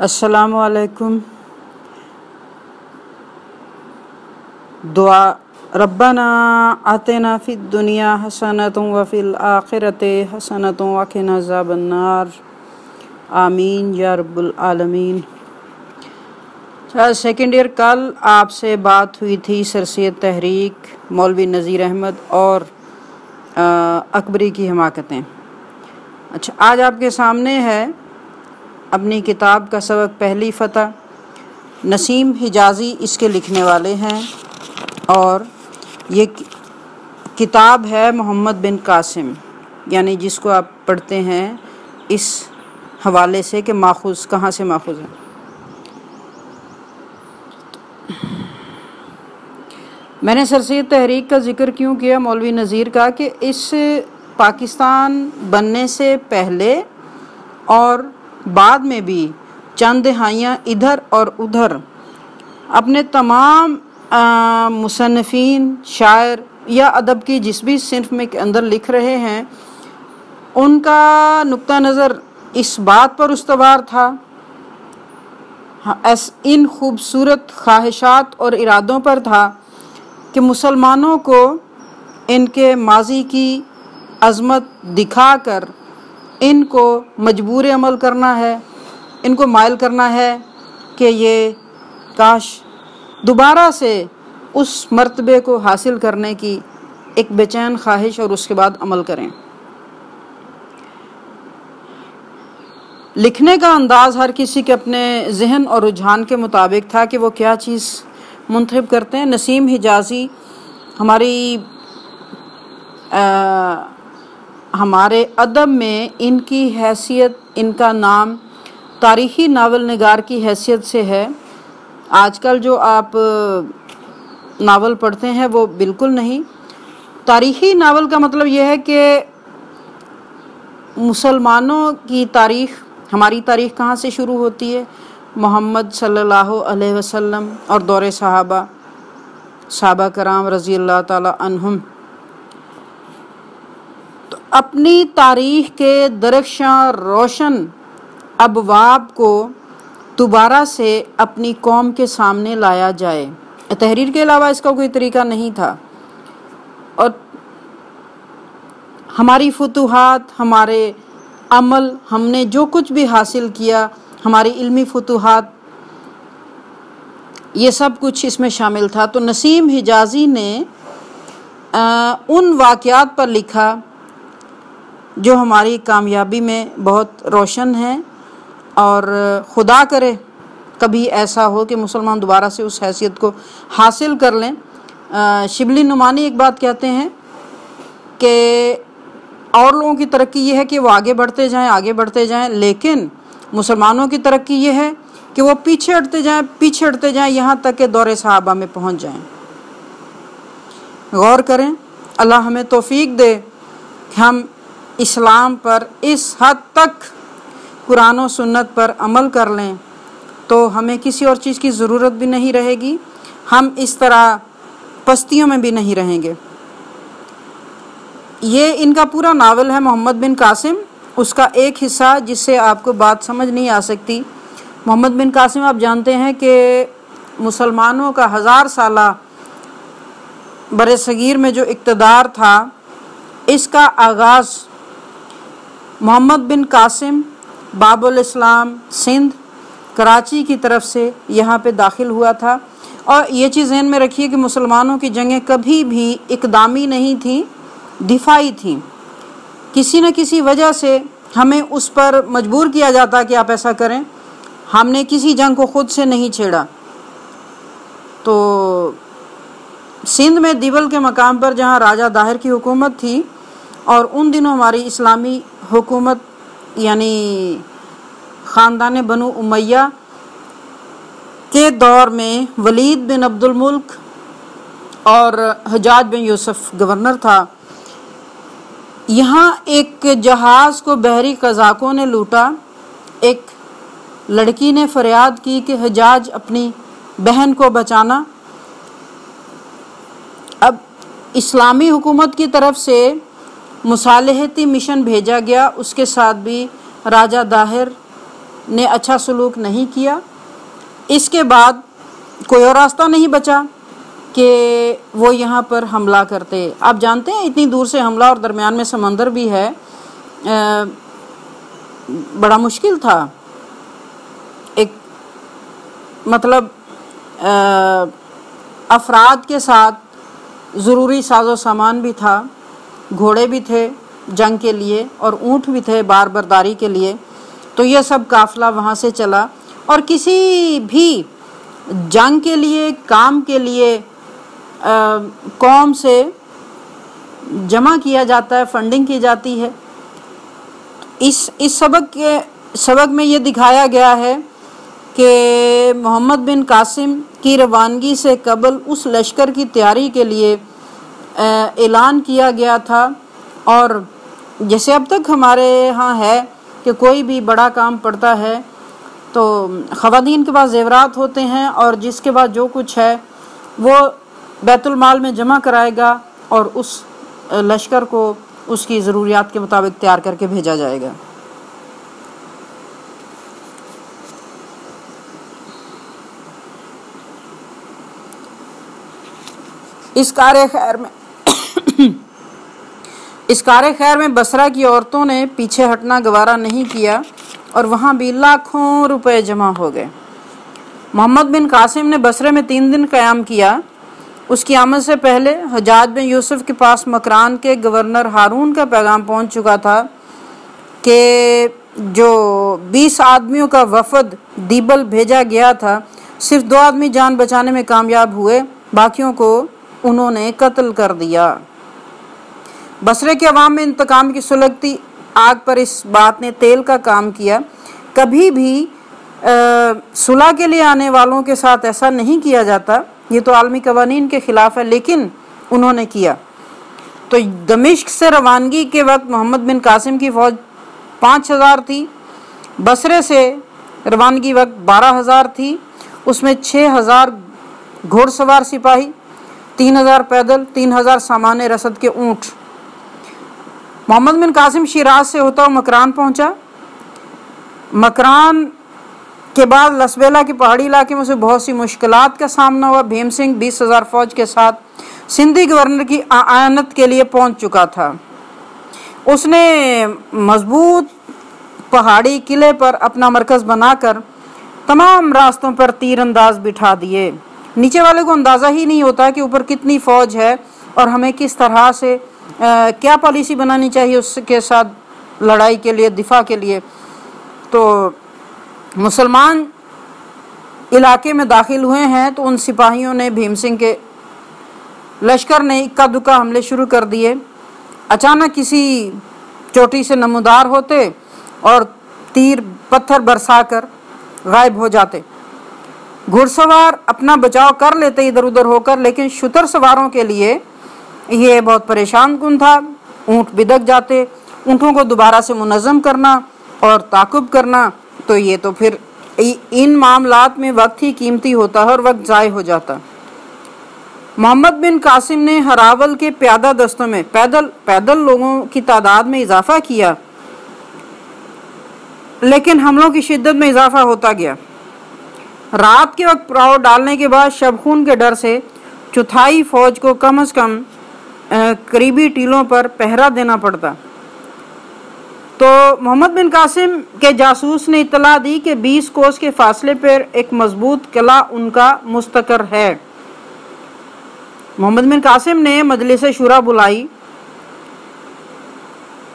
अस्सलामु अलैकुम। दुआ रब्बना आतिना फिद दुनिया हसनतुम व फिल आखिरति हसनतुम व क़िना अज़ाबन्नार। आमीन या रब्बुल आलमीन। सेकेंड ईयर कल आपसे बात हुई थी सरसैयद तहरीक मौलवी नज़ीर अहमद और अकबरी की हिमाकतें। अच्छा, आज आपके सामने है अपनी किताब का सबक पहली फ़तह। नसीम हिजाज़ी इसके लिखने वाले हैं और ये किताब है मोहम्मद बिन कासिम, यानी जिसको आप पढ़ते हैं इस हवाले से कि माखूज़ कहाँ से माखूज़ है। मैंने सरसैयद तहरीक का ज़िक्र क्यों किया मौलवी नज़ीर का कि इस पाकिस्तान बनने से पहले और बाद में भी चंद दहाइयाँ इधर और उधर अपने तमाम मुसन्निफ़ीन, शायर या अदब की जिस भी सिन्फ में के अंदर लिख रहे हैं, उनका नुक्ता नज़र इस बात पर उस्तवार था, इन खूबसूरत ख्वाहिशात और इरादों पर था कि मुसलमानों को इनके माजी की अज़मत दिखाकर इनको मजबूर अमल करना है, इनको माइल करना है कि ये काश दोबारा से उस मर्तबे को हासिल करने की एक बेचैन ख्वाहिश और उसके बाद अमल करें। लिखने का अंदाज़ हर किसी के अपने जहन और रुझान के मुताबिक था कि वो क्या चीज़ मुंतखब करते हैं। नसीम हिजाज़ी हमारे अदब में इनकी हैसियत, इनका नाम तारीख़ी नावल निगार की हैसियत से है। आजकल जो आप नावल पढ़ते हैं वो बिल्कुल नहीं। तारीख़ी नावल का मतलब यह है कि मुसलमानों की तारीख़, हमारी तारीख़ कहाँ से शुरू होती है? मोहम्मद सल्लल्लाहु अलैहि वसल्लम और दौरे सहाबा कराम रज़ी अल्लाह ताला अन्हुम। तो अपनी तारीख़ के दरख्शां रोशन अबवाब को दोबारा से अपनी कौम के सामने लाया जाए। तहरीर के अलावा इसका कोई तरीका नहीं था। और हमारी फुतूहात, हमारे अमल, हमने जो कुछ भी हासिल किया, हमारी इल्मी फुतूहात, ये सब कुछ इसमें शामिल था। तो नसीम हिजाज़ी ने उन वाक़यात पर लिखा जो हमारी कामयाबी में बहुत रोशन हैं, और खुदा करे कभी ऐसा हो कि मुसलमान दोबारा से उस हैसियत को हासिल कर लें। शिबली नुमानी एक बात कहते हैं कि और लोगों की तरक्की ये है कि वो आगे बढ़ते जाएं, लेकिन मुसलमानों की तरक्की ये है कि वो पीछे हटते जाएं यहाँ तक कि दौरे सहाबा में पहुँच जाएं। गौर करें, अल्लाह हमें तौफीक दे कि हम इस्लाम पर इस हद तक कुरान और सुन्नत पर अमल कर लें तो हमें किसी और चीज़ की ज़रूरत भी नहीं रहेगी, हम इस तरह पस्तियों में भी नहीं रहेंगे। ये इनका पूरा नावल है मोहम्मद बिन कासिम। उसका एक हिस्सा जिससे आपको बात समझ नहीं आ सकती। मोहम्मद बिन कासिम आप जानते हैं कि मुसलमानों का 1000 साला बरसगीर में जो इक़्तिदार था, इसका आगाज़ मोहम्मद बिन कासिम बाबुल इस्लाम सिंध कराची की तरफ से यहाँ पे दाखिल हुआ था। और ये चीज़ ज़हन में रखिए कि मुसलमानों की जंगें कभी भी इक़दामी नहीं थी, दिफाई थी। किसी न किसी वजह से हमें उस पर मजबूर किया जाता कि आप ऐसा करें। हमने किसी जंग को ख़ुद से नहीं छेड़ा। तो सिंध में दिवल के मकाम पर जहाँ राजा दाहिर की हुकूमत थी, और उन दिनों हमारी इस्लामी हुकूमत यानी ख़ानदान बनु उमैया के दौर में वलीद बिन अब्दुल मुल्क और हज्जाज बिन यूसुफ गवर्नर था। यहाँ एक जहाज़ को बहरी क़ज़ाक़ों ने लूटा। एक लड़की ने फरियाद की कि हज्जाज अपनी बहन को बचाना। अब इस्लामी हुकूमत की तरफ से मुसालहती मिशन भेजा गया, उसके साथ भी राजा दाहिर ने अच्छा सलूक नहीं किया। इसके बाद कोई और रास्ता नहीं बचा कि वो यहाँ पर हमला करते। आप जानते हैं इतनी दूर से हमला और दरमियान में समंदर भी है, बड़ा मुश्किल था। एक मतलब अफराद के साथ ज़रूरी साजो सामान भी था, घोड़े भी थे जंग के लिए और ऊँट भी थे बार बर्दारी के लिए। तो ये सब काफ़िला वहाँ से चला और किसी भी जंग के लिए, काम के लिए कौम से जमा किया जाता है, फंडिंग की जाती है। इस सबक में ये दिखाया गया है कि मोहम्मद बिन कासिम की रवानगी से कबल उस लश्कर की तैयारी के लिए ऐलान किया गया था। और जैसे अब तक हमारे यहाँ है कि कोई भी बड़ा काम पड़ता है तो ख़वातीन के पास ज़ेवरात होते हैं और जिसके बाद जो कुछ है वो बैतुल माल में जमा कराएगा और उस लश्कर को उसकी ज़रूरियात के मुताबिक तैयार करके भेजा जाएगा। इस कार खैर में बसरा की औरतों ने पीछे हटना गवारा नहीं किया और वहाँ भी लाखों रुपए जमा हो गए। मोहम्मद बिन कासिम ने बसरे में 3 दिन क़याम किया। उसकी आमद से पहले हज्जाज बिन यूसुफ के पास मकरान के गवर्नर हारून का पैगाम पहुंच चुका था कि जो 20 आदमियों का वफद दीबल भेजा गया था, सिर्फ 2 आदमी जान बचाने में कामयाब हुए, बाकियों को उन्होंने कत्ल कर दिया। बसरे के अवाम में इंतकाम की सुलगती आग पर इस बात ने तेल का काम किया। कभी भी सुलह के लिए आने वालों के साथ ऐसा नहीं किया जाता, ये तो आलमी कवानीन के खिलाफ है, लेकिन उन्होंने किया। तो दमिश्क से रवानगी के वक्त मोहम्मद बिन कासिम की फ़ौज 5000 थी। बसरे से रवानगी वक्त 12000 थी। उसमें 6000 घोड़सवार सिपाही, 3000 पैदल, 3000 सामान्य रसद के ऊँट। मोहम्मद बिन कासिम शिराज से होता हुआ मकरान पहुंचा। मकरान के बाद लसबेला के पहाड़ी इलाके में उसे बहुत सी मुश्किलात का सामना हुआ। भीम सिंह 20,000 फौज के साथ सिंधी गवर्नर की आयानत के लिए पहुंच चुका था। उसने मजबूत पहाड़ी किले पर अपना मरकज बनाकर तमाम रास्तों पर तीरंदाज बिठा दिए। नीचे वाले को अंदाज़ा ही नहीं होता कि ऊपर कितनी फ़ौज है और हमें किस तरह से क्या पॉलिसी बनानी चाहिए उसके साथ लड़ाई के लिए, दिफा के लिए। तो मुसलमान इलाके में दाखिल हुए हैं तो उन सिपाहियों ने भीम सिंह के लश्कर ने इक्का दुक्का हमले शुरू कर दिए। अचानक किसी चोटी से नमूदार होते और तीर पत्थर बरसाकर गायब हो जाते। घुड़सवार अपना बचाव कर लेते इधर उधर होकर, लेकिन शुतर सवारों के लिए ये बहुत परेशान कुन था। ऊँट बिदक जाते, ऊँटों को दोबारा से मुनज़्ज़म करना और ताक़ुब करना, तो ये तो फिर इन मामलात में वक्त ही कीमती होता है और वक्त ज़ाय हो जाता। मोहम्मद बिन कासिम ने हरावल के प्यादा दस्तों में पैदल लोगों की तादाद में इजाफा किया, लेकिन हमलों की शिद्दत में इजाफा होता गया। रात के वक्त पड़ाव डालने के बाद शबखून के डर से चौथाई फौज को कम से कम करीबी टीलों पर पहरा देना पड़ता। तो मोहम्मद बिन कासिम के जासूस ने इत्तला दी कि 20 कोस के फासले पर एक मजबूत किला उनका मुस्तकर है। मोहम्मद बिन कासिम ने मजलिस शुरा बुलाई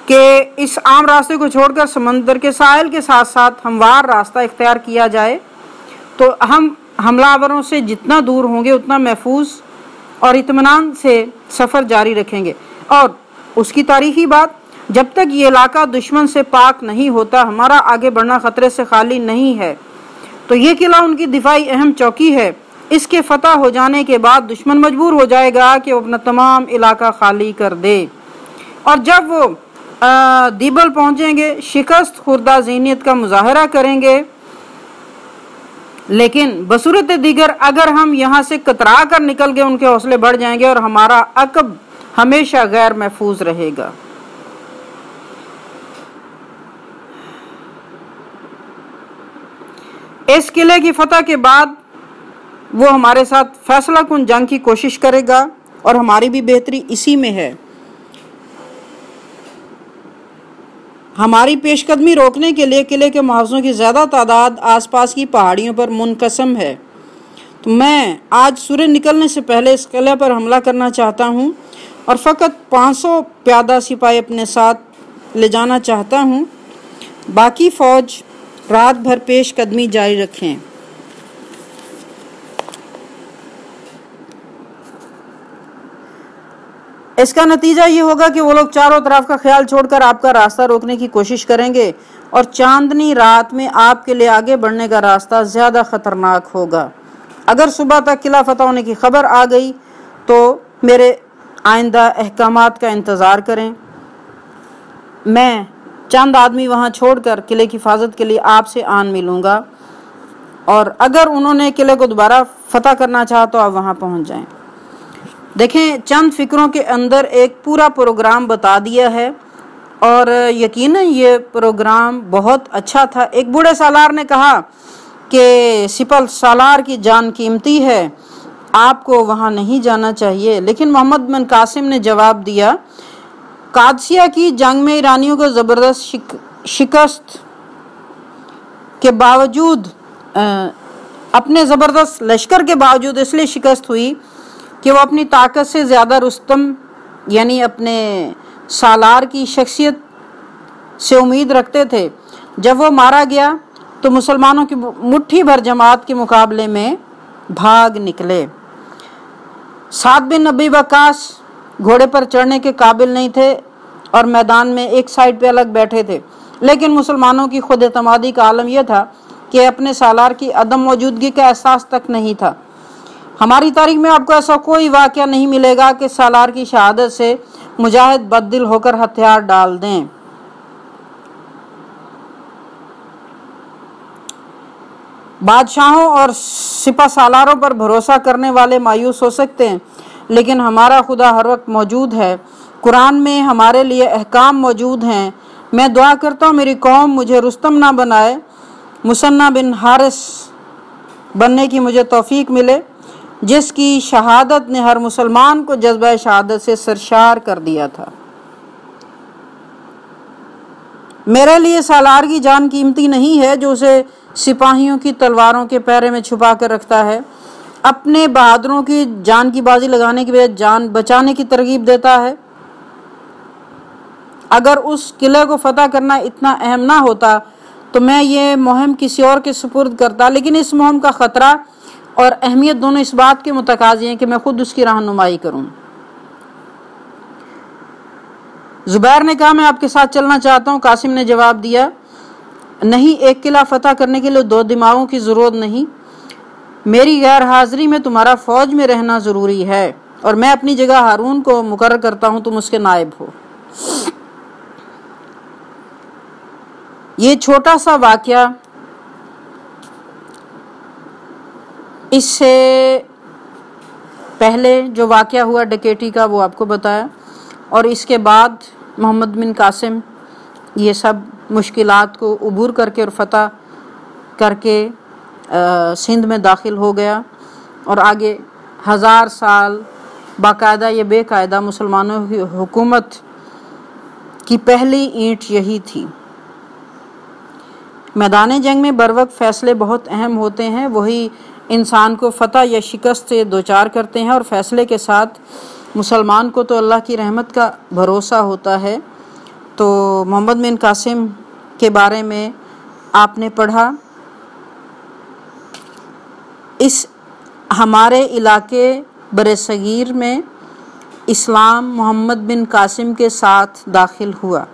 कि इस आम रास्ते को छोड़कर समंदर के साहिल के साथ साथ हमवार रास्ता इख्तियार किया जाए, तो हम हमलावरों से जितना दूर होंगे उतना महफूज और इत्मीनान से सफ़र जारी रखेंगे। और उसकी तारीखी बात, जब तक ये इलाका दुश्मन से पाक नहीं होता, हमारा आगे बढ़ना ख़तरे से खाली नहीं है। तो ये किला उनकी दिफाई अहम चौकी है। इसके फतह हो जाने के बाद दुश्मन मजबूर हो जाएगा कि वो अपना तमाम इलाका खाली कर दे, और जब वो दीबल पहुँचेंगे शिकस्त खुर्दा ज़हनियत का मुजाहरा करेंगे। लेकिन बसूरत दीगर अगर हम यहाँ से कतरा कर निकल गए, उनके हौसले बढ़ जाएंगे और हमारा अकब हमेशा गैर महफूज रहेगा। इस किले की फतह के बाद वो हमारे साथ फैसला कुन जंग की कोशिश करेगा और हमारी भी बेहतरी इसी में है। हमारी पेशकदमी रोकने के लिए किले के मुहावजों की ज़्यादा तादाद आसपास की पहाड़ियों पर मुनकसम है। तो मैं आज सूर्य निकलने से पहले इस किले पर हमला करना चाहता हूँ और फ़कत 500 प्यादा सिपाही अपने साथ ले जाना चाहता हूँ। बाकी फ़ौज रात भर पेशकदमी जारी रखें। इसका नतीजा ये होगा कि वो लोग चारों तरफ का ख्याल छोड़कर आपका रास्ता रोकने की कोशिश करेंगे और चांदनी रात में आपके लिए आगे बढ़ने का रास्ता ज़्यादा ख़तरनाक होगा। अगर सुबह तक किला फतह होने की खबर आ गई तो मेरे आइंदा अहकामात का इंतज़ार करें। मैं चंद आदमी वहाँ छोड़कर किले की हिफाजत के लिए आपसे आन मिलूँगा और अगर उन्होंने किले को दोबारा फतह करना चाहा तो आप वहाँ पहुँच जाएं। देखें, चंद फिक्रों के अंदर एक पूरा प्रोग्राम बता दिया है और यकीनन ये प्रोग्राम बहुत अच्छा था। एक बूढ़े सालार ने कहा कि सिपल सालार की जान कीमती है, आपको वहाँ नहीं जाना चाहिए। लेकिन मोहम्मद बिन कासिम ने जवाब दिया, कादसिया की जंग में ईरानियों को ज़बरदस्त शिकस्त के बावजूद अपने ज़बरदस्त लश्कर के बावजूद इसलिए शिकस्त हुई कि वो अपनी ताकत से ज़्यादा रुस्तम यानी अपने सालार की शख्सियत से उम्मीद रखते थे। जब वो मारा गया तो मुसलमानों की मुट्ठी भर जमात के मुकाबले में भाग निकले। साद बिन नबी वक्कास घोड़े पर चढ़ने के काबिल नहीं थे और मैदान में एक साइड पे अलग बैठे थे। लेकिन मुसलमानों की खुद एतमादी का आलम यह था कि अपने सालार की अदम मौजूदगी का एहसास तक नहीं था। हमारी तारीख में आपको ऐसा कोई वाक़या नहीं मिलेगा कि सालार की शहादत से मुजाहिद बददिल होकर हथियार डाल दें। बादशाहों और सिपा सालारों पर भरोसा करने वाले मायूस हो सकते हैं, लेकिन हमारा खुदा हर वक्त मौजूद है। कुरान में हमारे लिए अहकाम मौजूद हैं। मैं दुआ करता हूँ मेरी कौम मुझे रुस्तम ना बनाए, मुसन्ना बिन हारिस बनने की मुझे तौफीक मिले, जिसकी शहादत ने हर मुसलमान को जज्बा शहादत से सरशार कर दिया था। मेरे लिए सालार की जान कीमती नहीं है जो उसे सिपाहियों की तलवारों के पैरे में छुपा कर रखता है, अपने बहादुरों की जान की बाजी लगाने के बजाय जान बचाने की तरगीब देता है। अगर उस किले को फतह करना इतना अहम ना होता तो मैं ये मुहिम किसी और के सुपुर्द करता, लेकिन इस मुहिम का ख़तरा और अहमियत दोनों इस बात के मुतकाज़ी हैं कि मैं खुद उसकी रहनुमाई करूं। जुबैर ने कहा, मैं आपके साथ चलना चाहता हूं। कासिम ने जवाब दिया, नहीं, एक किला फतह करने के लिए दो दिमागों की ज़रूरत नहीं। मेरी गैर हाजिरी में तुम्हारा फ़ौज में रहना ज़रूरी है और मैं अपनी जगह हारून को मुकर्रर करता हूं, तुम उसके नायब हो। ये छोटा सा वाक़या इससे पहले जो वाक़या हुआ डकैती का वो आपको बताया, और इसके बाद मोहम्मद बिन कासिम ये सब मुश्किलात को उबूर करके और फतह करके सिंध में दाखिल हो गया और आगे 1000 साल बाकायदा या बेकायदा मुसलमानों की हुकूमत की पहली ईंट यही थी। मैदान जंग में बर वक्त फ़ैसले बहुत अहम होते हैं, वही इंसान को फतह या शिकस्त से दो चार करते हैं और फ़ैसले के साथ मुसलमान को तो अल्लाह की रहमत का भरोसा होता है। तो मोहम्मद बिन कासिम के बारे में आपने पढ़ा। इस हमारे इलाके बरसगीर में इस्लाम मोहम्मद बिन कासिम के साथ दाखिल हुआ।